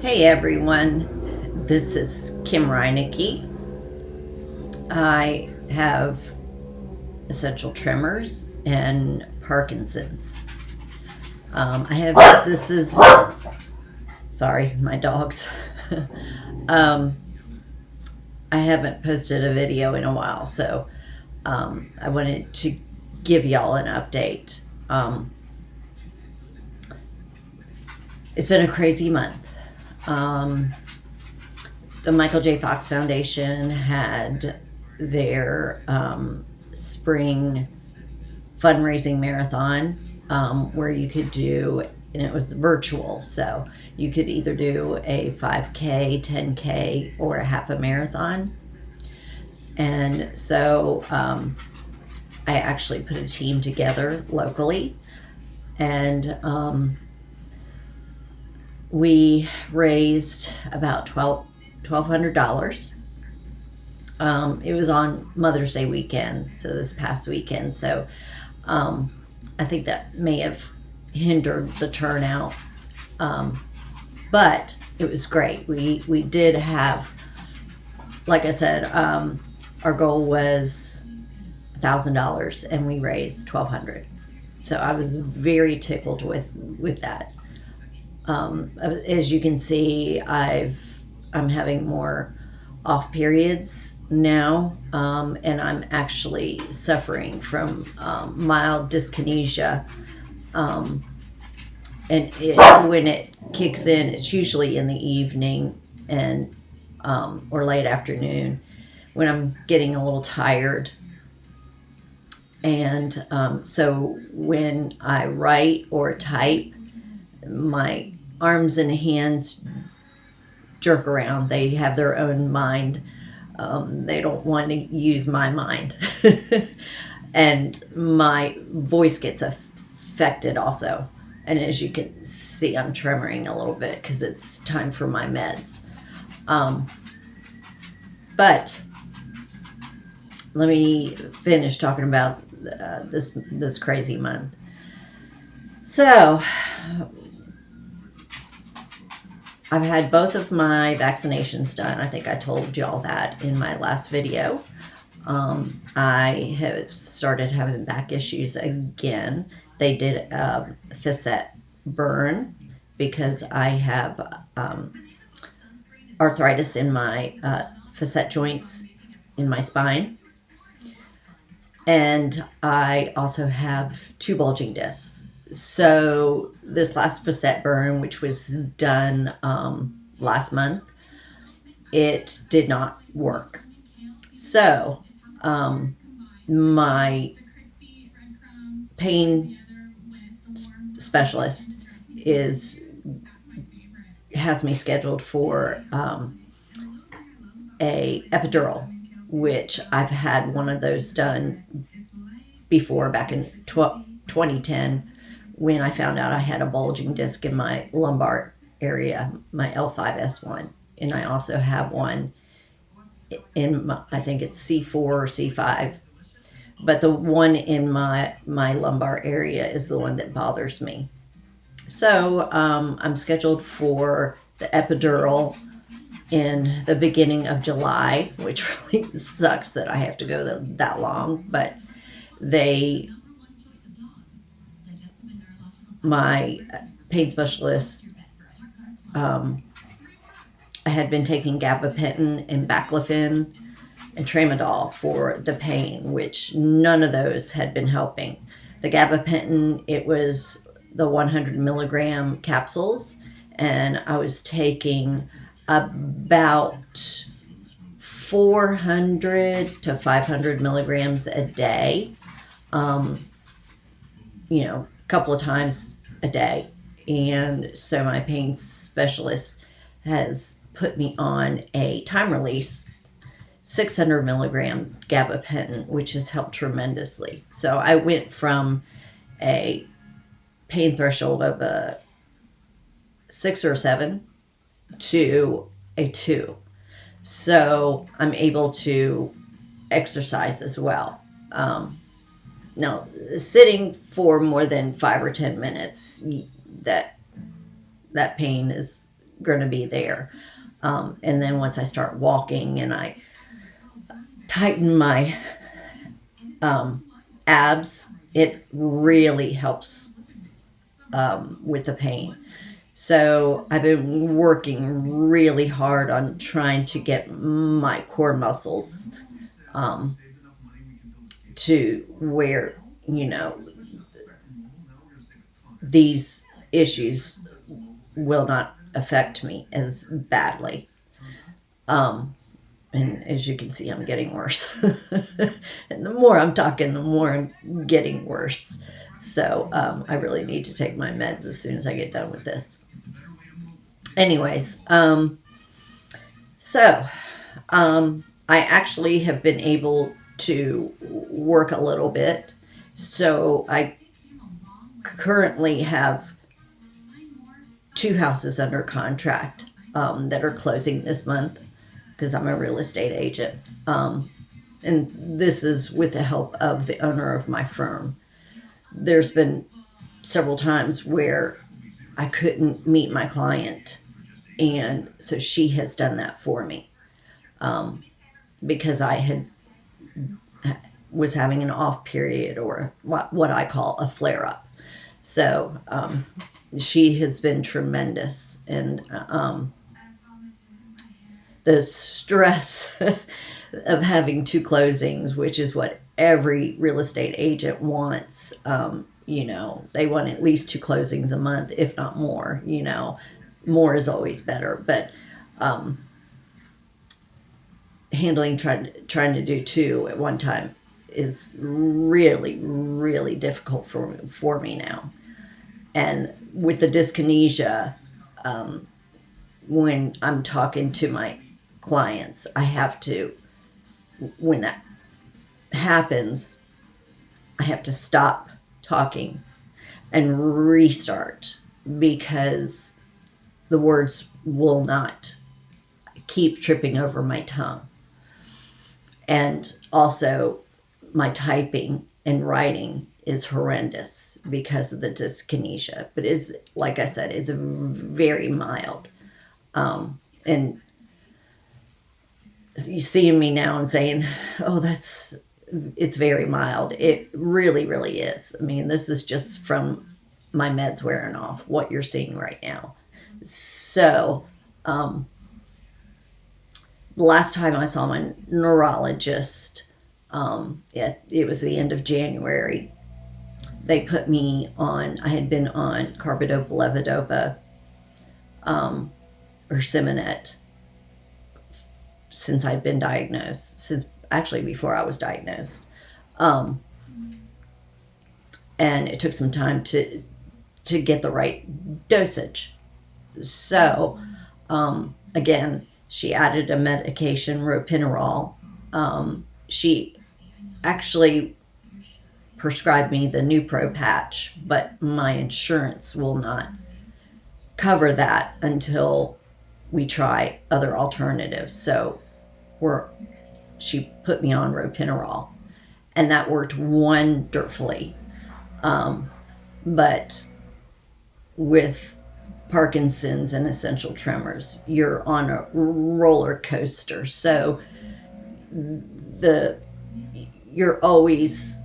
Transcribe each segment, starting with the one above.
Hey everyone, this is Kim Reinecke. I have essential tremors and Parkinson's. Sorry, my dogs. um, I haven't posted a video in a while, so I wanted to give y'all an update. It's been a crazy month. The Michael J. Fox Foundation had their spring fundraising marathon where you could do, and it was virtual, so you could either do a 5K, 10K, or a half a marathon. And so I actually put a team together locally, and we raised about $1,200. It was on Mother's Day weekend, so this past weekend. So I think that may have hindered the turnout, but it was great. We did have, like I said, our goal was $1,000, and we raised $1,200. So I was very tickled with that. As you can see, I'm having more off periods now, and I'm actually suffering from mild dyskinesia. And when it kicks in, it's usually in the evening and or late afternoon when I'm getting a little tired. And so when I write or type, my arms and hands jerk around. They have their own mind. They don't want to use my mind. And my voice gets affected also. And as you can see, I'm tremoring a little bit because it's time for my meds. But let me finish talking about this crazy month. So I've had both of my vaccinations done. I think I told y'all that in my last video. I have started having back issues again. They did a facet burn because I have arthritis in my facet joints in my spine. And I also have 2 bulging discs. So this last facet burn, which was done last month, it did not work. So my pain specialist has me scheduled for a epidural, which I've had one of those done before back in 2010. When I found out I had a bulging disc in my lumbar area, my L5S1, and I also have one in I think it's C4 or C5, but the one in my lumbar area is the one that bothers me. So I'm scheduled for the epidural in the beginning of July, which really sucks that I have to go that long, but my pain specialist, I had been taking gabapentin and baclofen and tramadol for the pain, which none of those had been helping. The gabapentin, it was the 100 milligram capsules, and I was taking about 400 to 500 milligrams a day, a couple of times a day. And so my pain specialist has put me on a time release 600 milligram gabapentin, which has helped tremendously. So I went from a pain threshold of a 6 or 7 to a 2. So I'm able to exercise as well. Now, sitting for more than 5 or 10 minutes, that pain is going to be there. And then once I start walking and I tighten my abs, it really helps with the pain. So I've been working really hard on trying to get my core muscles to where, you know, these issues will not affect me as badly. And as you can see, I'm getting worse. And the more I'm talking, the more I'm getting worse. So I really need to take my meds as soon as I get done with this. Anyways, so I actually have been able to work a little bit. So I currently have 2 houses under contract that are closing this month because I'm a real estate agent. And this is with the help of the owner of my firm. There's been several times where I couldn't meet my client, and so she has done that for me because I was having an off period, or what I call a flare up. So she has been tremendous, and the stress of having 2 closings, which is what every real estate agent wants. They want at least 2 closings a month, if not more. More is always better, but trying to do 2 at one time is really, really difficult for me now. And with the dyskinesia, when I'm talking to my clients, I have to, when that happens, I have to stop talking and restart because the words will not keep tripping over my tongue. And also, my typing and writing is horrendous because of the dyskinesia. But is, like I said, it's very mild. And you seeing me now and saying, "Oh, it's very mild." It really, really is. I mean, this is just from my meds wearing off, what you're seeing right now. So, the last time I saw my neurologist, it was the end of January. They put me on, I had been on carbidopa, levodopa, or Simonet since I'd been diagnosed, since actually before I was diagnosed. And it took some time to get the right dosage. So, again, she added a medication, ropinirole. She actually prescribed me the Nupro patch, but my insurance will not cover that until we try other alternatives. So she put me on ropinirole, and that worked wonderfully. But with Parkinson's and Essential Tremors, you're on a roller coaster. So you're always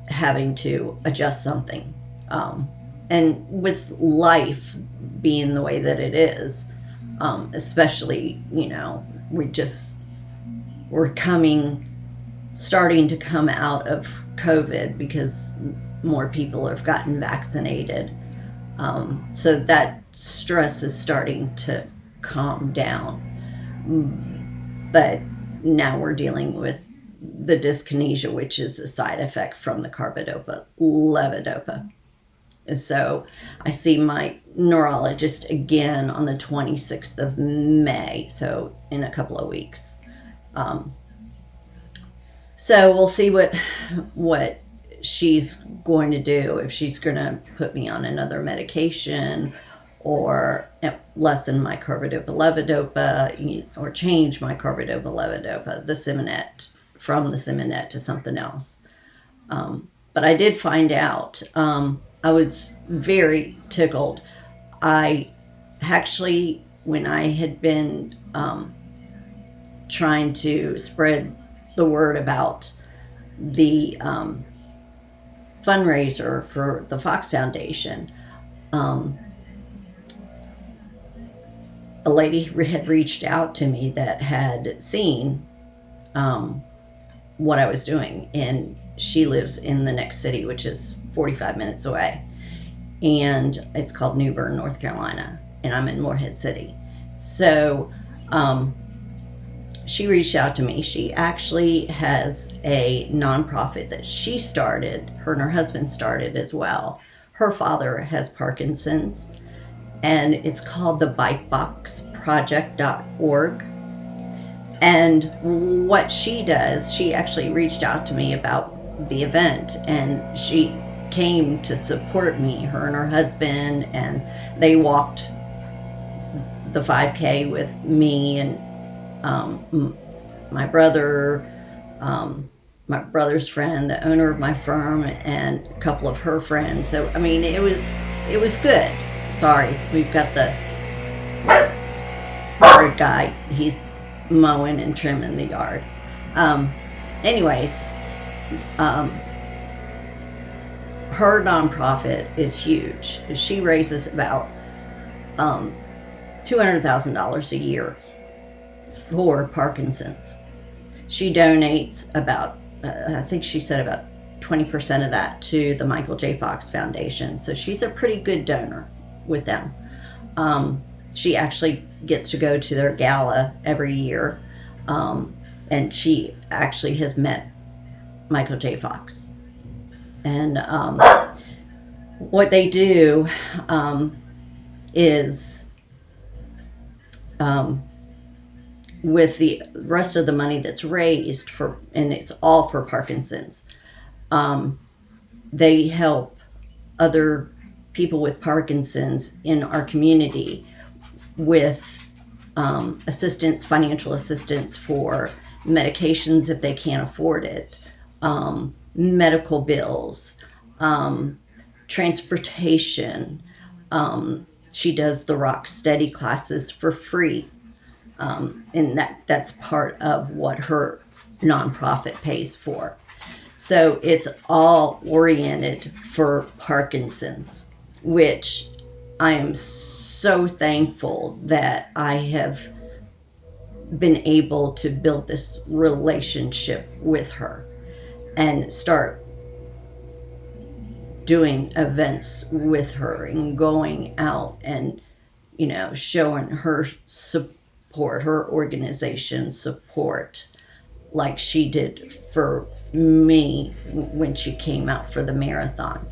having to adjust something. And with life being the way that it is, especially, we're starting to come out of COVID because more people have gotten vaccinated. So that stress is starting to calm down. But now we're dealing with the dyskinesia, which is a side effect from the carbidopa, levodopa. So I see my neurologist again on the 26th of May, so in a couple of weeks. So we'll see what she's going to do, if she's going to put me on another medication or lessen my carbidopa levodopa, or change my carbidopa levodopa, the Simonet, from the Simonet to something else. But I did find out, I was very tickled. I actually when I had been trying to spread the word about the fundraiser for the Fox Foundation, a lady had reached out to me that had seen what I was doing, and she lives in the next city, which is 45 minutes away, and it's called New Bern, North Carolina, and I'm in Morehead City. So she reached out to me. She actually has a nonprofit that she started. Her and her husband started as well. Her father has Parkinson's, and it's called the BikeBoxProject.org. And what she does, she actually reached out to me about the event, and she came to support me, her and her husband, and they walked the 5K with me and my brother, my brother's friend, the owner of my firm, and a couple of her friends. So I mean, it was good. Sorry, we've got the yard guy. He's mowing and trimming the yard. Anyways, her nonprofit is huge. She raises about $200,000 a year for Parkinson's. She donates about, I think she said about 20% of that to the Michael J. Fox Foundation. So she's a pretty good donor with them. She actually gets to go to their gala every year, and she actually has met Michael J. Fox. And what they do is with the rest of the money that's raised for, and it's all for Parkinson's, they help other people with Parkinson's in our community with assistance, financial assistance for medications if they can't afford it, medical bills, transportation. She does the Rock Steady classes for free. And that's part of what her nonprofit pays for. So it's all oriented for Parkinson's, which I am so thankful that I have been able to build this relationship with her and start doing events with her and going out and, showing her support, her organization support, like she did for me when she came out for the marathon.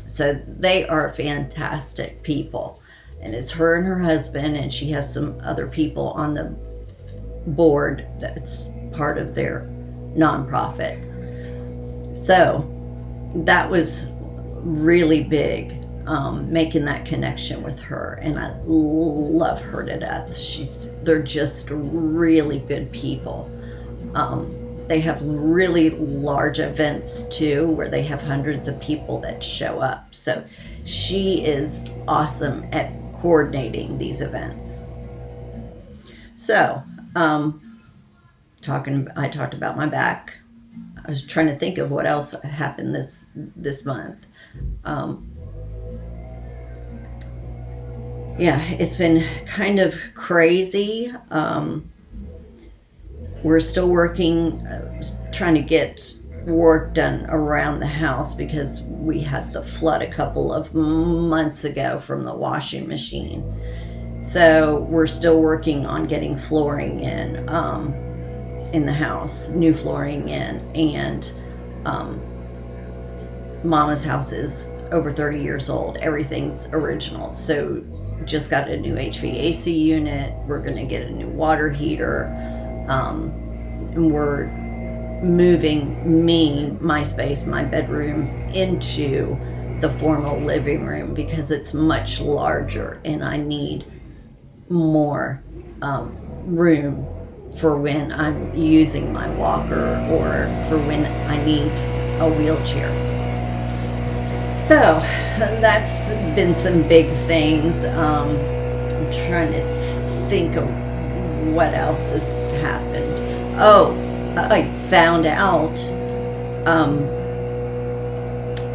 So they are fantastic people, and it's her and her husband, and she has some other people on the board that's part of their nonprofit. So that was really big, making that connection with her, and I love her to death. They're just really good people. They have really large events too, where they have hundreds of people that show up. So she is awesome at coordinating these events. So, I talked about my back. I was trying to think of what else happened this month. Yeah, it's been kind of crazy. We're still working, trying to get work done around the house because we had the flood a couple of months ago from the washing machine. So we're still working on getting flooring in the house, new flooring in, and Mama's house is over 30 years old. Everything's original. So just got a new HVAC unit. We're going to get a new water heater. And we're moving my space, my bedroom, into the formal living room because it's much larger and I need more room for when I'm using my walker or for when I need a wheelchair. So that's been some big things. I'm trying to think of what else has happened. Oh, I found out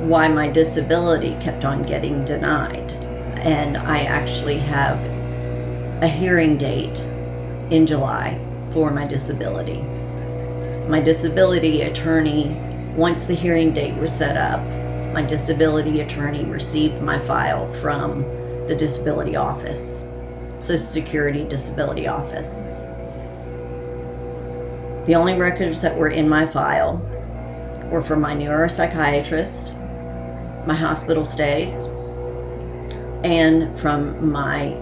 why my disability kept on getting denied. And I actually have a hearing date in July for my disability. My disability attorney, once the hearing date was set up, my disability attorney received my file from the disability office, Social Security disability office. The only records that were in my file were from my neuropsychiatrist, my hospital stays, and from my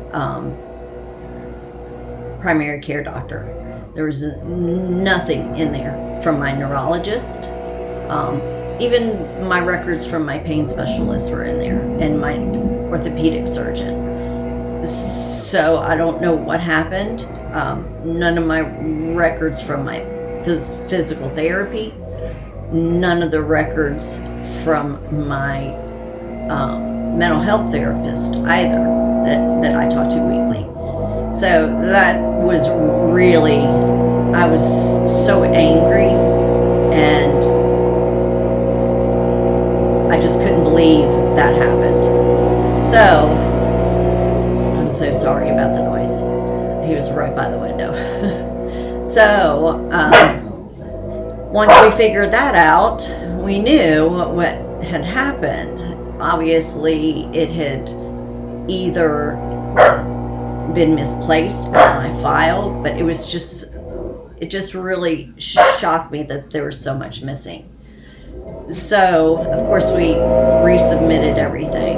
primary care doctor. There was nothing in there from my neurologist. Even my records from my pain specialist were in there, and my orthopedic surgeon. So I don't know what happened. None of my records from my physical therapy, none of the records from my mental health therapist either that I talk to weekly. So that was really, I was so angry, and I just couldn't believe that happened. So I'm so sorry about the noise. He was right by the window. So once we figured that out, we knew what had happened. Obviously, it had either been misplaced on my file, but it just really shocked me that there was so much missing. So, of course, we resubmitted everything,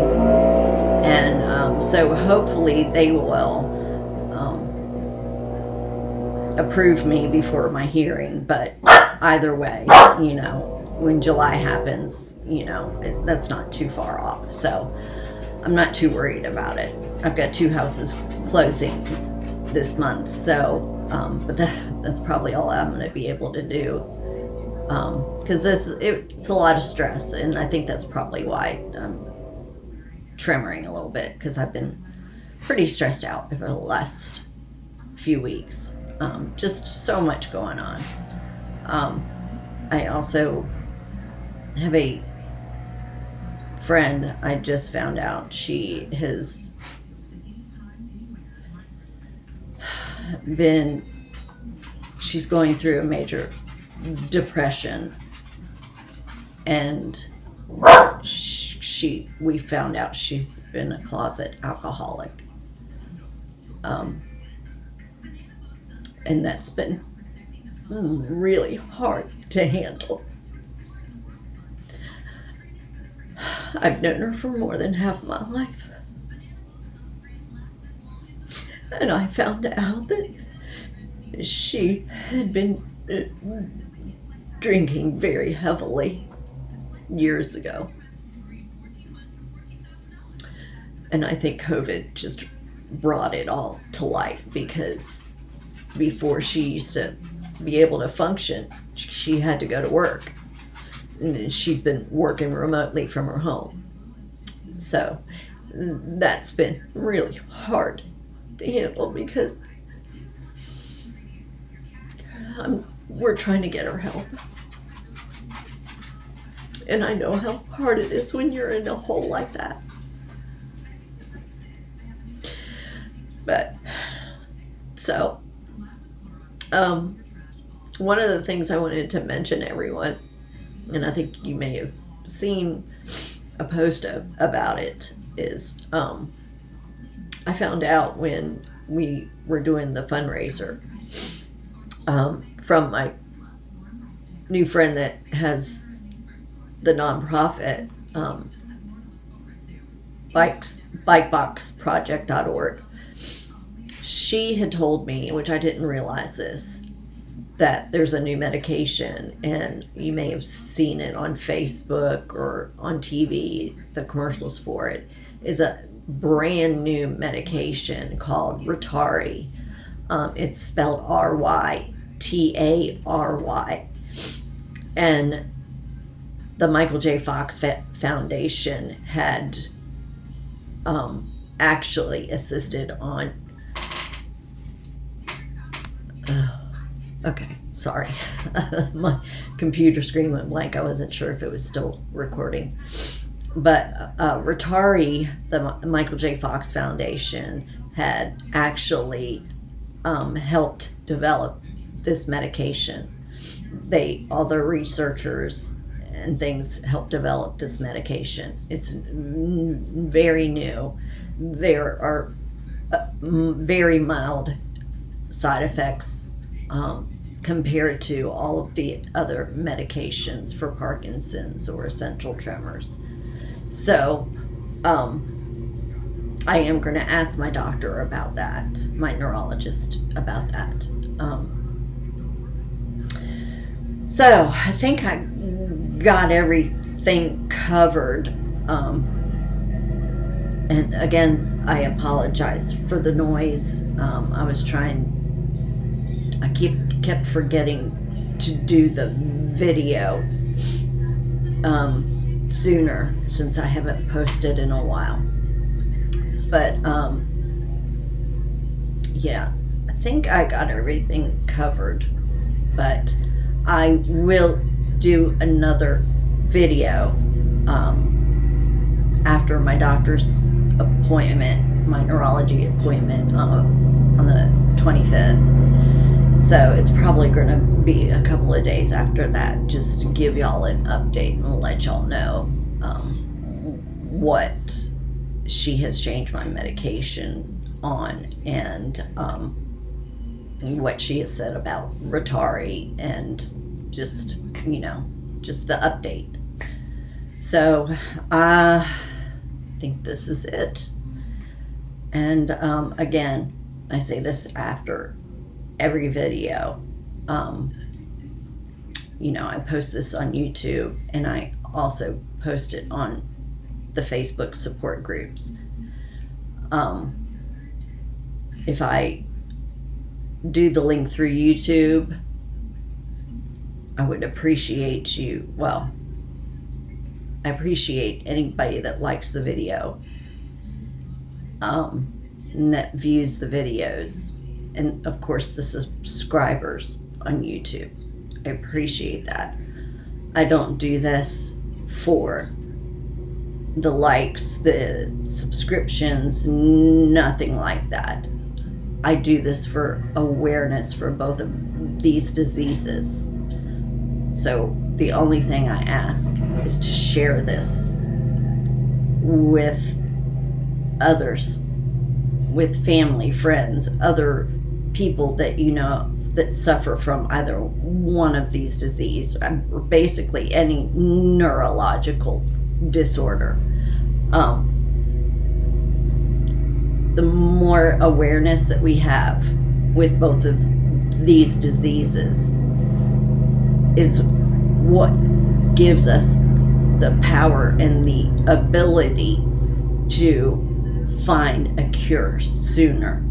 and so hopefully they will approve me before my hearing. But either way, when July happens, that's not too far off. So I'm not too worried about it. I've got 2 houses closing this month, so but that's probably all I'm going to be able to do, because it's a lot of stress, and I think that's probably why I'm tremoring a little bit, because I've been pretty stressed out over the last few weeks. Just so much going on. I also have a friend, I just found out she's going through a major depression, and we found out she's been a closet alcoholic, and that's been really hard to handle. I've known her for more than half my life, and I found out that she had been drinking very heavily years ago. And I think COVID just brought it all to light, because before she used to be able to function, she had to go to work. And she's been working remotely from her home. So that's been really hard to handle, because we're trying to get her help. And I know how hard it is when you're in a hole like that. But, so, one of the things I wanted to mention, everyone, and I think you may have seen a post about it, is I found out when we were doing the fundraiser from my new friend that has the nonprofit bikeboxproject.org. She had told me, which I didn't realize this, that there's a new medication, and you may have seen it on Facebook or on TV, the commercials for it, is a brand new medication called Ritari. It's spelled Rytary. And the Michael J. Fox Foundation had actually assisted on, okay, sorry. My computer screen went blank. I wasn't sure if it was still recording. But Rotary, the Michael J. Fox Foundation, had actually helped develop this medication. All the researchers and things helped develop this medication. It's very new. There are very mild side effects compared to all of the other medications for Parkinson's or essential tremors. So I am going to ask my doctor about that, my neurologist about that. So I think I got everything covered. And again, I apologize for the noise. I kept forgetting to do the video sooner, since I haven't posted in a while. But yeah, I think I got everything covered. But I will do another video after my doctor's appointment, my neurology appointment on the 25th. So it's probably going to be a couple of days after that, just to give y'all an update and let y'all know what she has changed my medication on, and what she has said about Rotary, and just the update. So I think this is it. And again, I say this after every video. I post this on YouTube, and I also post it on the Facebook support groups. If I do the link through YouTube, I would appreciate you. Well, I appreciate anybody that likes the video, and that views the videos, and of course the subscribers on YouTube. I appreciate that. I don't do this for the likes, the subscriptions, nothing like that. I do this for awareness for both of these diseases. So the only thing I ask is to share this with others, with family, friends, other people that that suffer from either one of these diseases, or basically any neurological disorder. The more awareness that we have with both of these diseases is what gives us the power and the ability to find a cure sooner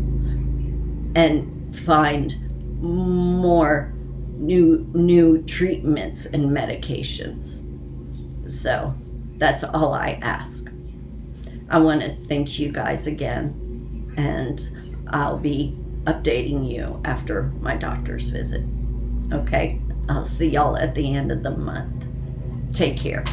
and find more new treatments and medications. So that's all I ask. I want to thank you guys again, and I'll be updating you after my doctor's visit. Okay? I'll see y'all at the end of the month. Take care.